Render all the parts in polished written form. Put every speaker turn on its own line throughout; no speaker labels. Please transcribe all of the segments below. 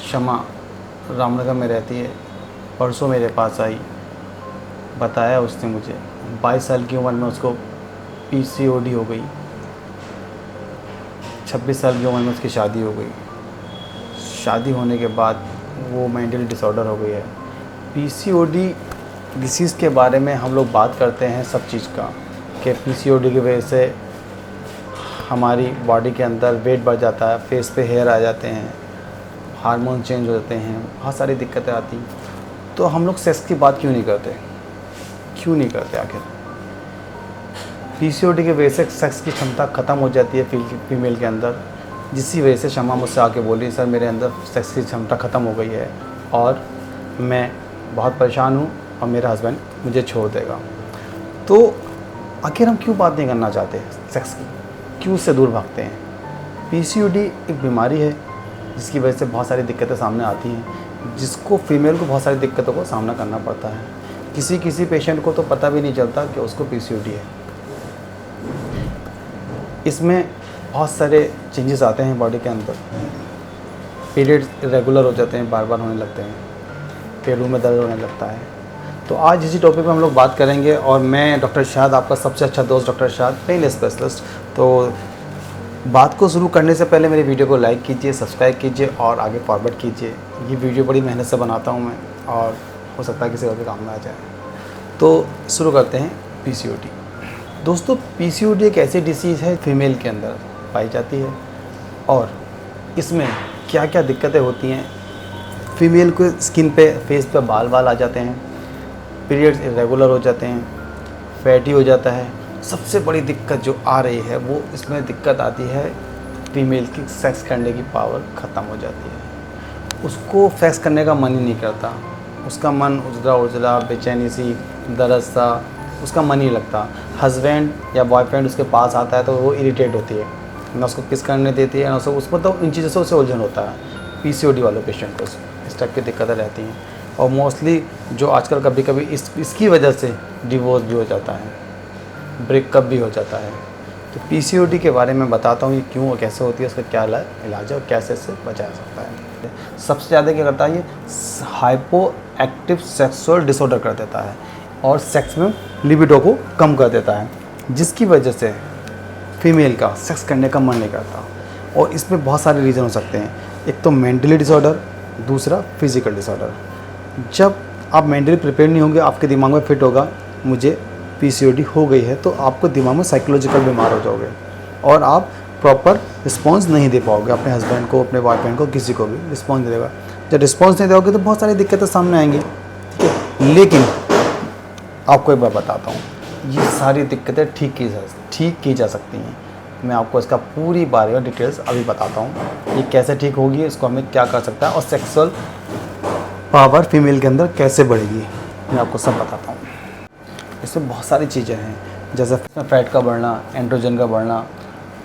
शमा रामनगर में रहती है, परसों मेरे पास आई। बताया उसने मुझे 22 साल की उम्र में उसको पीसीओडी हो गई, 26 साल की उम्र में उसकी शादी हो गई। शादी होने के बाद वो मेंटल डिसऑर्डर हो गई है। पीसीओडी डिसीज़ के बारे में हम लोग बात करते हैं सब चीज़ का, कि पीसीओडी की वजह से हमारी बॉडी के अंदर वेट बढ़ जाता है, फेस पे हेयर आ जाते हैं, हार्मोन चेंज हो जाते हैं, बहुत सारी दिक्कतें आती हैं। तो हम लोग सेक्स की बात क्यों नहीं करते आखिर? पीसीओडी की वजह से सेक्स की क्षमता ख़त्म हो जाती है फीमेल के अंदर, जिसकी वजह से शमा मुझसे आके बोली, सर मेरे अंदर सेक्स की क्षमता ख़त्म हो गई है और मैं बहुत परेशान हूँ और मेरा हस्बैंड मुझे छोड़ देगा। तो आखिर हम क्यों बात नहीं करना चाहते सेक्स की, क्यों उससे दूर भागते हैं? पीसीओडी एक बीमारी है जिसकी वजह से बहुत सारी दिक्कतें सामने आती हैं, जिसको फीमेल को बहुत सारी दिक्कतों को सामना करना पड़ता है। किसी पेशेंट को तो पता भी नहीं चलता कि उसको पीसीओडी है। इसमें बहुत सारे चेंजेस आते हैं बॉडी के अंदर, पीरियड्स इरेगुलर हो जाते हैं, बार बार होने लगते हैं, पेड़ों में दर्द होने लगता है। तो आज इसी टॉपिक पे हम लोग बात करेंगे और मैं डॉक्टर शाद, आपका सबसे अच्छा दोस्त डॉक्टर शाद, पेन स्पेशलिस्ट। तो बात को शुरू करने से पहले मेरी वीडियो को लाइक कीजिए, सब्सक्राइब कीजिए और आगे फॉरवर्ड कीजिए। ये वीडियो बड़ी मेहनत से बनाता हूँ मैं और हो सकता है किसी और के काम में आ जाए। तो शुरू करते हैं पीसीओडी। दोस्तों, पीसीओडी एक ऐसी डिसीज़ है फीमेल के अंदर पाई जाती है और इसमें क्या क्या दिक्कतें होती हैं। फीमेल को स्किन पे, फेस पे बाल आ जाते हैं, पीरियड्स इरेगुलर हो जाते हैं, फैटी हो जाता है। सबसे बड़ी दिक्कत जो आ रही है वो इसमें दिक्कत आती है, फीमेल की सेक्स करने की पावर ख़त्म हो जाती है। उसको सेक्स करने का मन ही नहीं करता, उसका मन उजला बेचैनी सी, दर्द सा, उसका मन ही लगता। हस्बैंड या बॉयफ्रेंड उसके पास आता है तो वो इरिटेट होती है, ना उसको किस करने देती है, ना उसको तो इन चीज़ों से उसे उलझन होता है। पीसीओडी वालों पेशेंट को इस टाइप की दिक्कतें रहती हैं और मोस्टली जो आजकल कभी कभी इसकी वजह से डिवोर्स भी हो जाता है, ब्रेकअप भी हो जाता है। तो पीसीओडी के बारे में बताता हूँ, ये क्यों और कैसे होती है, उसका क्या इलाज है और कैसे इससे बचाया सकता है। सबसे ज़्यादा क्या करता है, ये हाइपो एक्टिव सेक्सुअल डिसऑर्डर कर देता है और सेक्स में लिबिडो को कम कर देता है, जिसकी वजह से फीमेल का सेक्स करने का मन नहीं करता। और इसमें बहुत सारे रीज़न हो सकते हैं। एक तो मेंटली डिसऑर्डर, दूसरा फिजिकल डिसऑर्डर। जब आप मेंटली प्रिपेयर नहीं होंगे, आपके दिमाग में फिट होगा मुझे पीसीओडी हो गई है, तो आपको दिमाग में साइकोलॉजिकल बीमार हो जाओगे और आप प्रॉपर रिस्पॉन्स नहीं दे पाओगे अपने हस्बैंड को, अपने बॉयफ्रेंड को, किसी को भी रिस्पॉन्स नहीं देगा। जब रिस्पॉन्स नहीं दोगे तो बहुत सारी दिक्कतें सामने आएंगी, ठीक है। लेकिन आपको एक बात बताता हूँ, ये सारी दिक्कतें ठीक की जा सकती हैं। मैं आपको इसका पूरी बारे में डिटेल्स अभी बताता हूँ, ये कैसे ठीक होगी, इसको हमें क्या कर सकता है और सेक्सुअल पावर फीमेल के अंदर कैसे बढ़ेगी, मैं आपको सब बताता हूँ। इसमें बहुत सारी चीज़ें हैं, जैसे फैट का बढ़ना, एंड्रोजन का बढ़ना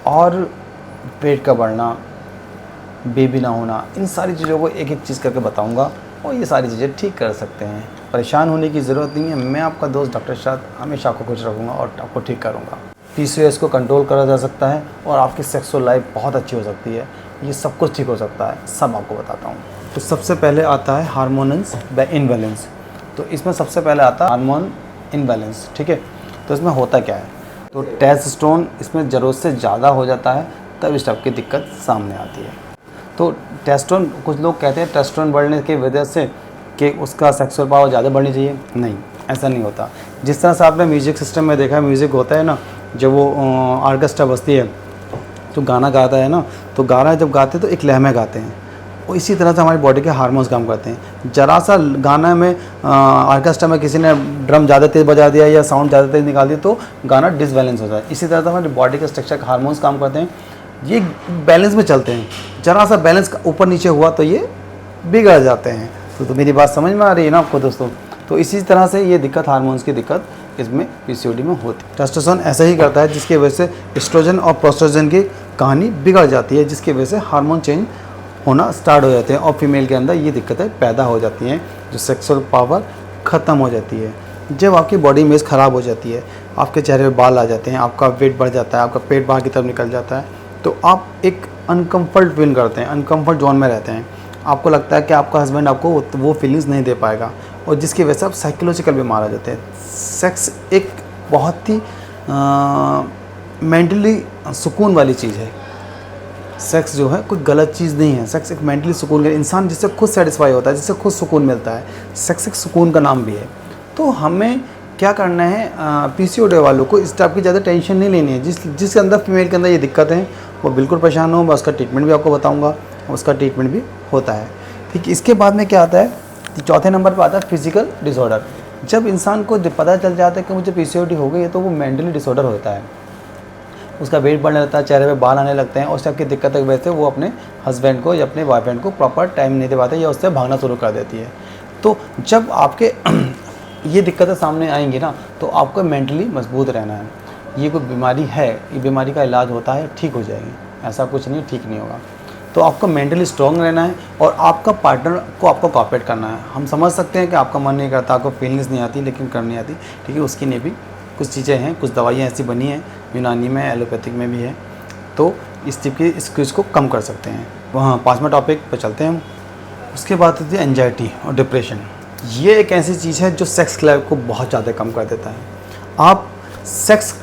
और पेट का बढ़ना, बेबी ना होना, इन सारी चीज़ों को एक एक चीज़ करके बताऊँगा और ये सारी चीज़ें ठीक कर सकते हैं। परेशान होने की ज़रूरत नहीं है, मैं आपका दोस्त डॉक्टर शाद हमेशा आपको खुश रखूँगा और आपको ठीक करूँगा। पीसीओएस को कंट्रोल करा जा सकता है और आपकी सेक्सुअल लाइफ बहुत अच्छी हो सकती है। ये सब कुछ ठीक हो सकता है, सब आपको बताता हूँ। तो सबसे पहले आता है हार्मोन्स इनबैलेंस। तो इसमें सबसे पहले आता है हार्मोन इनबैलेंस, ठीक है। तो इसमें होता क्या है, तो टेस्टोस्टेरोन इसमें ज़रूरत से ज़्यादा हो जाता है, तब इस टाइप की दिक्कत सामने आती है। तो टेस्टोस्टेरोन, कुछ लोग कहते हैं टेस्टोस्टेरोन बढ़ने की वजह से कि उसका सेक्सुअल पावर ज़्यादा बढ़नी चाहिए, नहीं, ऐसा नहीं होता। जिस तरह से आपने म्यूज़िक सिस्टम में देखा है, म्यूज़िक होता है ना, जब वो ऑर्केस्ट्रा बजती है तो गाना गाता है ना, तो गाना जब गाते हैं तो एक लय में गाते हैं, और इसी तरह से हमारी बॉडी के हार्मोन्स काम करते हैं। जरा सा गाना में ऑर्केस्ट्रा में किसी ने ड्रम ज़्यादा तेज़ बजा दिया या साउंड ज़्यादा तेज़ निकाल दिया तो गाना डिसबैलेंस हो जाता है। इसी तरह से हमारी बॉडी के स्ट्रक्चर के हार्मोन्स काम करते हैं, ये बैलेंस में चलते हैं। जरा सा बैलेंस ऊपर नीचे हुआ तो ये बिगड़ जाते हैं। तो मेरी बात समझ में आ रही है ना आपको दोस्तों? तो इसी तरह से ये दिक्कत, हार्मोन्स की दिक्कत इसमें पीसीओडी में होती है। टेस्टोस्टेरोन ऐसा ही करता है, जिसकी वजह से एस्ट्रोजन और प्रोस्टेरोजन की कहानी बिगड़ जाती है, जिसकी वजह से हार्मोन चेंज होना स्टार्ट हो जाते हैं और फीमेल के अंदर ये दिक्कतें पैदा हो जाती हैं, जो सेक्सुअल पावर ख़त्म हो जाती है। जब आपकी बॉडी इमेज ख़राब हो जाती है, आपके चेहरे पे बाल आ जाते हैं, आपका वेट बढ़ जाता है, आपका पेट बाहर की तरफ निकल जाता है, तो आप एक अनकम्फर्ट फील करते हैं, अनकम्फर्ट जोन में रहते हैं। आपको लगता है कि आपका हस्बैंड आपको वो फीलिंग्स नहीं दे पाएगा, और जिसकी वजह से आप साइकोलॉजिकल बीमार हो जाते हैं। सेक्स एक बहुत ही मेंटली सुकून वाली चीज़ है। सेक्स जो है कोई गलत चीज़ नहीं है। सेक्स एक मेंटली सुकून का, इंसान जिससे खुद सेटिस्फाई होता है, जिससे खुद सुकून मिलता है, सेक्स एक सुकून का नाम भी है। तो हमें क्या करना है, पीसीओडी वालों को इस टाइप की ज़्यादा टेंशन नहीं लेनी है। जिसके अंदर, फीमेल के अंदर ये दिक्कत है, वो बिल्कुल परेशान हो, मैं उसका ट्रीटमेंट भी आपको बताऊँगा, उसका ट्रीटमेंट भी होता है। ठीक, इसके बाद में क्या आता है, चौथे नंबर पर आता है फिजिकल डिसऑर्डर। जब इंसान को पता चल जाता है कि मुझे पीसीओडी हो गई है, तो वो मेंटली डिसऑर्डर होता है, उसका वेट बढ़ने लगता है, चेहरे पे बाल आने लगते हैं, और उस टाइप की दिक्कत की वजह से वो अपने हस्बैंड को या अपने बॉयफ्रेंड को प्रॉपर टाइम नहीं दे पाते, या उससे भागना शुरू कर देती है। तो जब आपके ये दिक्कतें सामने आएंगी ना, तो आपको मेंटली मजबूत रहना है। ये कोई बीमारी है, ये बीमारी का इलाज होता है, ठीक हो जाएगी, ऐसा कुछ नहीं ठीक नहीं होगा। तो आपको मेंटली स्ट्रॉन्ग रहना है, और आपका पार्टनर को आपको कोऑपरेट करना है। हम समझ सकते हैं कि आपका मन नहीं करता, आपको फीलिंग्स नहीं आती, लेकिन करनी आती, ठीक है। उसके लिए भी कुछ चीज़ें हैं, कुछ दवाइयाँ ऐसी बनी हैं, यूनानी में, एलोपैथिक में भी है, तो इस टाइप की इस चीज़ को कम कर सकते हैं। वहाँ 5वें टॉपिक पर चलते हैं हम। उसके बाद होती है एंजाइटी और डिप्रेशन। ये एक ऐसी चीज़ है जो सेक्स लाइफ को बहुत ज़्यादा कम कर देता है। आप सेक्स,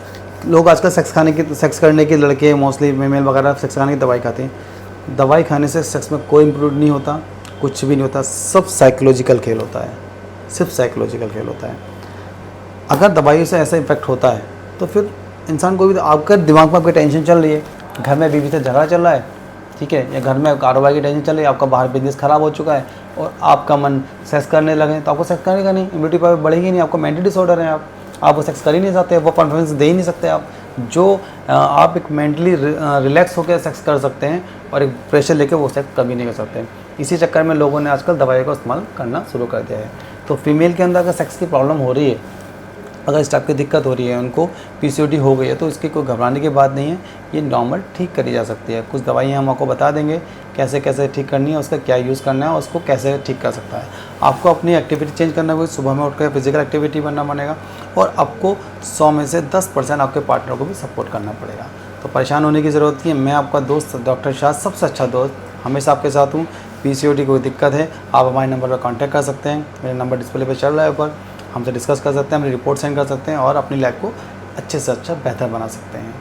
लोग आजकल सेक्स करने के लड़के मोस्टली फीमेल वगैरह सेक्स खाने की दवाई खाते हैं। दवाई खाने से सेक्स में कोई इम्प्रूव नहीं होता, कुछ भी नहीं होता, सब साइकोलॉजिकल खेल होता है, सिर्फ साइकोलॉजिकल खेल होता है। अगर दवाइयों से ऐसा इफेक्ट होता है, तो फिर इंसान को भी, आपका दिमाग में आपकी टेंशन चल रही है, घर में बीवी से झगड़ा चल रहा है, ठीक है, या घर में कारोबार की टेंशन चल रही है, आपका बाहर बिजनेस ख़राब हो चुका है, और आपका मन सेक्स करने लगे, तो आपको सेक्स करने का नहीं, इम्यूनिटी पावर बढ़ेगी नहीं, आपको मेंटल डिसऑर्डर है, आप वो सेक्स कर ही नहीं सकते, वो परफॉर्मेंस दे ही नहीं सकते आप, जो आप एक मेंटली रिलैक्स होकर सेक्स कर सकते हैं, और एक प्रेशर लेके वो सेक्स कभी नहीं कर सकते। इसी चक्कर में लोगों ने आजकल दवाइयों का इस्तेमाल करना शुरू कर दिया है। तो फीमेल के अंदर अगर सेक्स की प्रॉब्लम हो रही है, अगर इस टाइप की दिक्कत हो रही है, उनको पीसीओडी हो गई है, तो इसकी कोई घबराने की बात नहीं है, ये नॉर्मल ठीक करी जा सकती है। कुछ दवाइयाँ हम आपको बता देंगे कैसे कैसे ठीक करनी है, उसका क्या यूज़ करना है, उसको कैसे ठीक कर सकता है। आपको अपनी एक्टिविटी चेंज करना होगी, सुबह में उठकर फिजिकल एक्टिविटी बनना बनेगा, और आपको 100 में से 10% आपके पार्टनर को भी सपोर्ट करना पड़ेगा। तो परेशान होने की ज़रूरत नहीं है। मैं आपका दोस्त डॉक्टर शाह, सबसे अच्छा दोस्त, हमेशा आपके साथ हूँ। पीसीओडी कोई दिक्कत है, आप हमारे नंबर पर कॉन्टैक्ट कर सकते हैं, मेरा नंबर डिस्प्ले पर चल रहा है ऊपर, हमसे डिस्कस कर सकते हैं, अपनी रिपोर्ट सेंड कर सकते हैं, और अपनी लाइफ को अच्छे से अच्छा बेहतर बना सकते हैं।